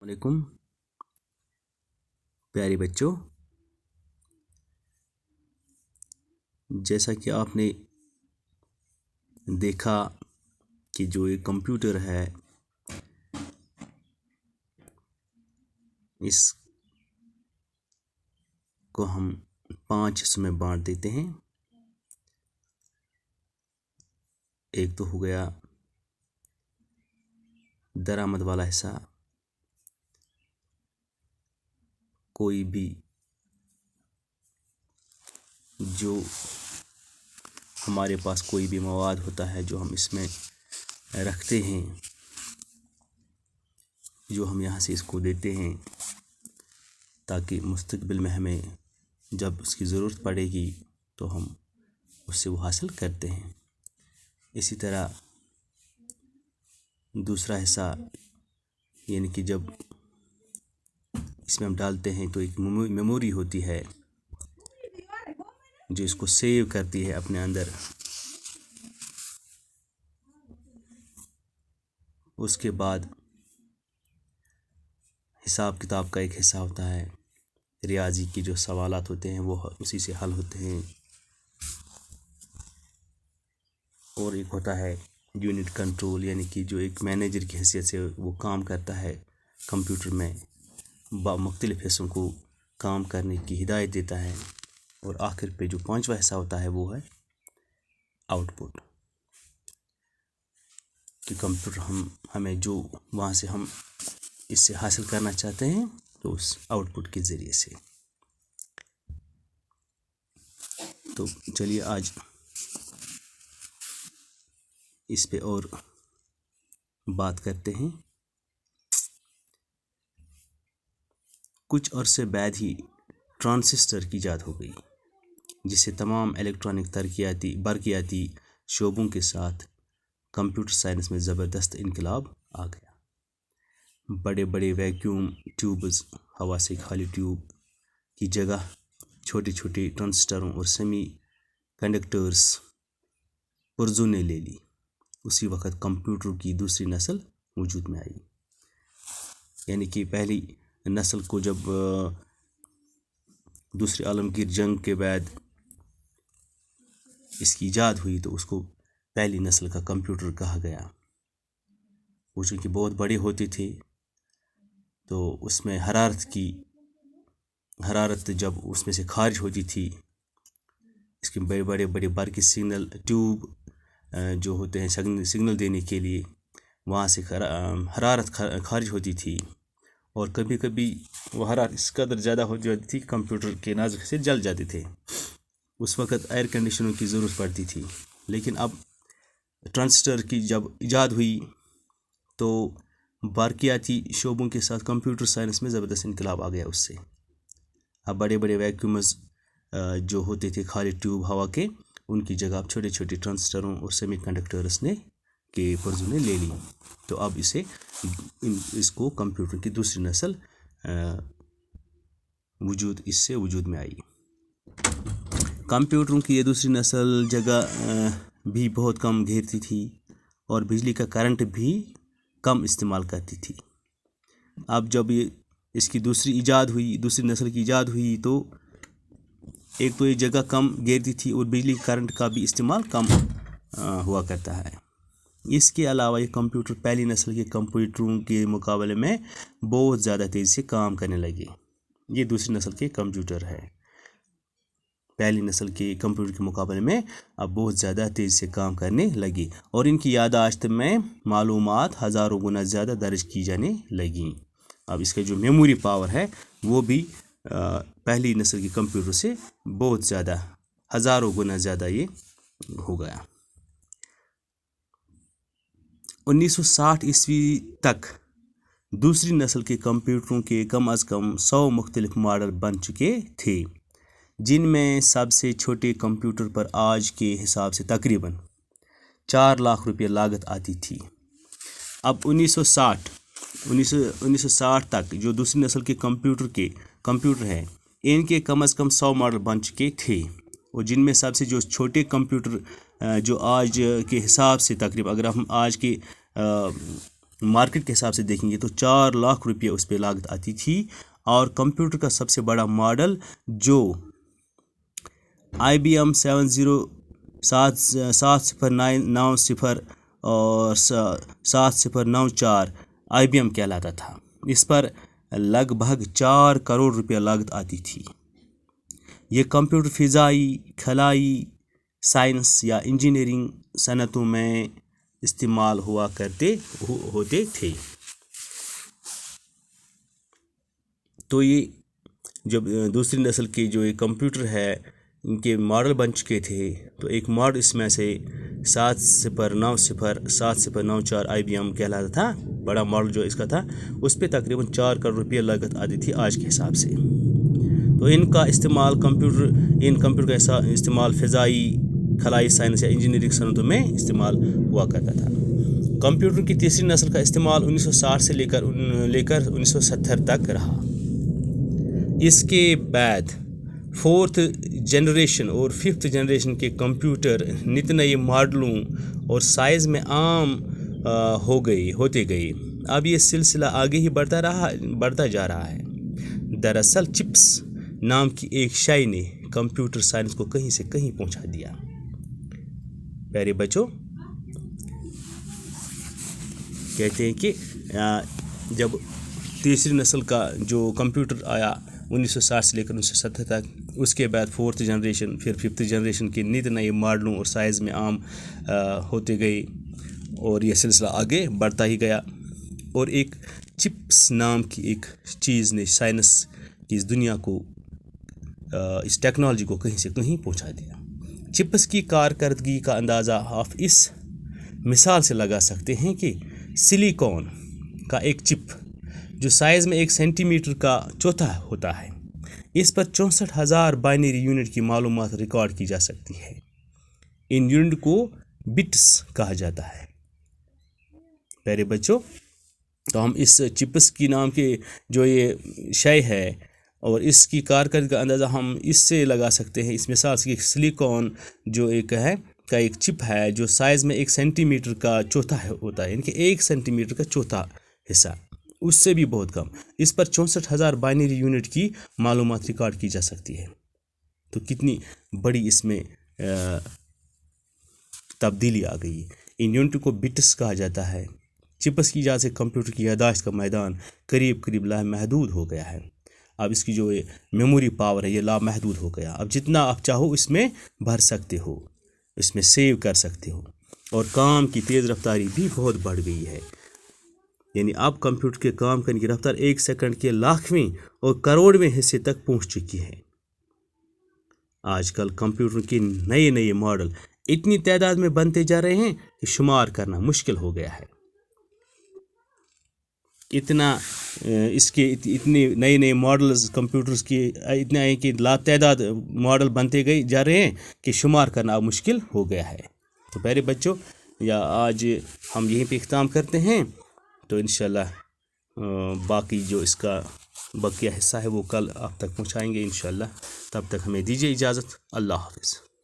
वालेकुम प्यारे बच्चों, जैसा कि आपने देखा कि जो ये कंप्यूटर है इसको हम 5 हिस्सों में बांट देते हैं। एक तो हो गया दरामद वाला हिस्सा, कोई भी जो हमारे पास कोई भी मवाद होता है जो हम इसमें रखते हैं, जो हम यहाँ से इसको देते हैं ताकि मुस्तक़बिल में हमें जब उसकी ज़रूरत पड़ेगी तो हम उससे वो हासिल करते हैं। इसी तरह दूसरा हिस्सा यानी कि जब इसमें हम डालते हैं तो एक मेमोरी होती है जो इसको सेव करती है अपने अंदर। उसके बाद हिसाब किताब का एक हिस्सा होता है, रियाजी की जो सवालात होते हैं वो उसी से हल होते हैं। और एक होता है यूनिट कंट्रोल, यानी कि जो एक मैनेजर की हैसियत से वो काम करता है कंप्यूटर में, मुख्तलिफ़ हिस्सों को काम करने की हिदायत देता है। और आखिर पे जो 5वां हिस्सा होता है वो है आउटपुट, कि कंप्यूटर हमें जो वहाँ से हम इससे हासिल करना चाहते हैं तो उस आउटपुट के ज़रिए से। तो चलिए आज इस पे और बात करते हैं। कुछ अरसे बाद ही ट्रांजिस्टर की इजाद हो गई, जिससे तमाम इलेक्ट्रॉनिक बरकियाती शोबों के साथ कंप्यूटर साइंस में ज़बरदस्त इनकलाब आ गया। बड़े बड़े वैक्यूम ट्यूब्स, हवा से खाली ट्यूब की जगह छोटे छोटे ट्रांजिस्टरों और सेमी कंडक्टर्स पुर्जों ने ले ली। उसी वक्त कंप्यूटर की दूसरी नस्ल वजूद में आई। यानी कि पहली नस्ल को जब दूसरी आलमगीर जंग के बाद इसकी इजाद हुई तो उसको पहली नस्ल का कंप्यूटर कहा गया। वो चूँकि बहुत बड़े होते थे तो उसमें हरारत जब उसमें से खारिज होती थी, इसके बड़े बड़े बड़े बारीकी सिग्नल ट्यूब जो होते हैं सिग्नल देने के लिए, वहाँ से हरारत खारिज होती थी। और कभी कभी वो हरारत इस कदर ज़्यादा हो जाती थी कंप्यूटर के नाज़ुक से जल जाते थे। उस वक़्त एयर कंडीशनर की ज़रूरत पड़ती थी। लेकिन अब ट्रांजिस्टर की जब इजाद हुई तो बारकियाती शोबों के साथ कंप्यूटर साइंस में ज़बरदस्त इनकलाब आ गया उससे। अब बड़े बड़े वैक्यूम्स जो होते थे खाली ट्यूब हवा के, उनकी जगह अब छोटे छोटे ट्रांजिस्टरों और सेमी कंडक्टर्स के पुर्जों ने ले ली। तो अब इसको कंप्यूटर की दूसरी नस्ल इससे वजूद में आई। कंप्यूटरों की ये दूसरी नस्ल जगह भी बहुत कम घेरती थी और बिजली का करंट भी कम इस्तेमाल करती थी। अब जब इसकी दूसरी नस्ल की इजाद हुई तो एक तो ये जगह कम घेरती थी और बिजली करंट का भी इस्तेमाल कम हुआ करता है। इसके अलावा ये कंप्यूटर पहली नस्ल के कंप्यूटरों के मुकाबले में बहुत ज़्यादा तेज़ी से काम करने लगे। ये दूसरी नस्ल के कंप्यूटर है, पहली नस्ल के कंप्यूटर के मुकाबले में अब बहुत ज़्यादा तेज़ी से काम करने लगी और इनकी याददाश्त में मालूमात हज़ारों गुना ज़्यादा दर्ज की जाने लगी। अब इसका जो मेमोरी पावर है वो भी पहली नस्ल के कंप्यूटर से बहुत ज़्यादा हज़ारों गुना ज़्यादा ये हो गया। 1960 ईस्वी तक दूसरी नस्ल के कंप्यूटरों के कम अज़ कम 100 मुख्तलिफ मॉडल बन चुके थे, जिनमें सबसे छोटे कंप्यूटर पर आज के हिसाब से तकरीबन 4 लाख रुपये लागत आती थी। अब 1960 तक जो दूसरी नस्ल के कंप्यूटर हैं, इनके कम अज़ कम 100 मॉडल बन चुके थे और जिनमें सबसे जो छोटे कंप्यूटर जो आज के हिसाब से तकरीबन अगर हम आज के मार्केट के हिसाब से देखेंगे तो 4 लाख रुपये उस पर लागत आती थी। और कंप्यूटर का सबसे बड़ा मॉडल जो IBM 7090 और 7094 IBM कहलाता था, इस पर लगभग 4 करोड़ रुपये लागत आती थी। ये कंप्यूटर फ़िज़ाई, खलाई, साइंस या इंजीनियरिंग सनतों में इस्तेमाल होते थे। तो ये जब दूसरी नस्ल के जो ये कंप्यूटर है इनके मॉडल बन चुके थे, तो एक मॉडल इसमें से 7090 7094 IBM कहलाता था, बड़ा मॉडल जो इसका था, उस पर तकरीबन 4 करोड़ रुपये लागत आती थी आज के हिसाब से। तो इनका इस्तेमाल इन कंप्यूटर का इस्तेमाल फ़िज़ाई, खलाई, साइंस या इंजीनियरिंग सनतों में इस्तेमाल हुआ करता था। कंप्यूटर की तीसरी नस्ल का इस्तेमाल 1960 से लेकर 1970 तक रहा। इसके बाद 4th जनरेशन और 5th जनरेशन के कंप्यूटर नित नए मॉडलों और साइज़ में आम होते गए। अब ये सिलसिला आगे ही बढ़ता जा रहा है। दरअसल चिप्स नाम की एक शय ने कंप्यूटर साइंस को कहीं से कहीं पहुंचा दिया। प्यारे बच्चों, कहते हैं कि जब तीसरी नस्ल का जो कंप्यूटर आया 1960 से लेकर 1970 तक, उसके बाद 4th जनरेशन, फिर 5th जनरेशन के नित नए मॉडलों और साइज़ में आम होते गए और यह सिलसिला आगे बढ़ता ही गया। और एक चिप्स नाम की एक चीज़ ने साइंस की इस दुनिया को, इस टेक्नोलॉजी को कहीं से कहीं पहुंचा दिया। चिप्स की कारकर्दगी का अंदाज़ा आप इस मिसाल से लगा सकते हैं कि सिलिकॉन का एक चिप जो साइज़ में 1 सेंटीमीटर का चौथा होता है, इस पर 64,000 बाइनरी यूनिट की मालूमात रिकॉर्ड की जा सकती है। इन यूनिट को बिट्स कहा जाता है। प्यारे बच्चों, तो हम इस चिप्स की नाम के जो ये शय है और इसकी कारकर्दगी का अंदाज़ा हम इससे लगा सकते हैं, इस मिसाल से, सिलिकॉन जो एक चिप है जो साइज़ में 1 सेंटीमीटर का चौथा होता है, यानी कि 1 सेंटीमीटर का चौथा हिस्सा, उससे भी बहुत कम। इस पर 64,000 बाइनरी यूनिट की मालूमात रिकॉर्ड की जा सकती है। तो कितनी बड़ी इसमें तब्दीली आ गई। इन यूनिट को बिट्स कहा जाता है। चिप्स की वजह से कंप्यूटर की यादाश्त का मैदान करीब लामहदूद हो गया है। अब इसकी जो मेमोरी पावर है ये लामहदूद हो गया। अब जितना आप चाहो इसमें भर सकते हो, इसमें सेव कर सकते हो, और काम की तेज़ रफ्तारी भी बहुत बढ़ गई है। यानी अब कंप्यूटर के काम करने की रफ्तार 1 सेकंड के लाखवें और करोड़वें हिस्से तक पहुंच चुकी है। आजकल कंप्यूटर के नए मॉडल इतनी तादाद में बनते जा रहे हैं कि शुमार करना मुश्किल हो गया है। इतने नए मॉडल्स कंप्यूटर्स के इतने हैं कि लातादाद मॉडल बनते जा रहे हैं कि शुमार करना अब मुश्किल हो गया है। तो प्यारे बच्चों, या आज हम यहीं पे इख्तिताम करते हैं। तो इंशाल्लाह बाकी जो इसका बकिया हिस्सा है वो कल आप तक पहुंचाएंगे इंशाल्लाह। तब तक हमें दीजिए इजाज़त। अल्लाह हाफ़िज़।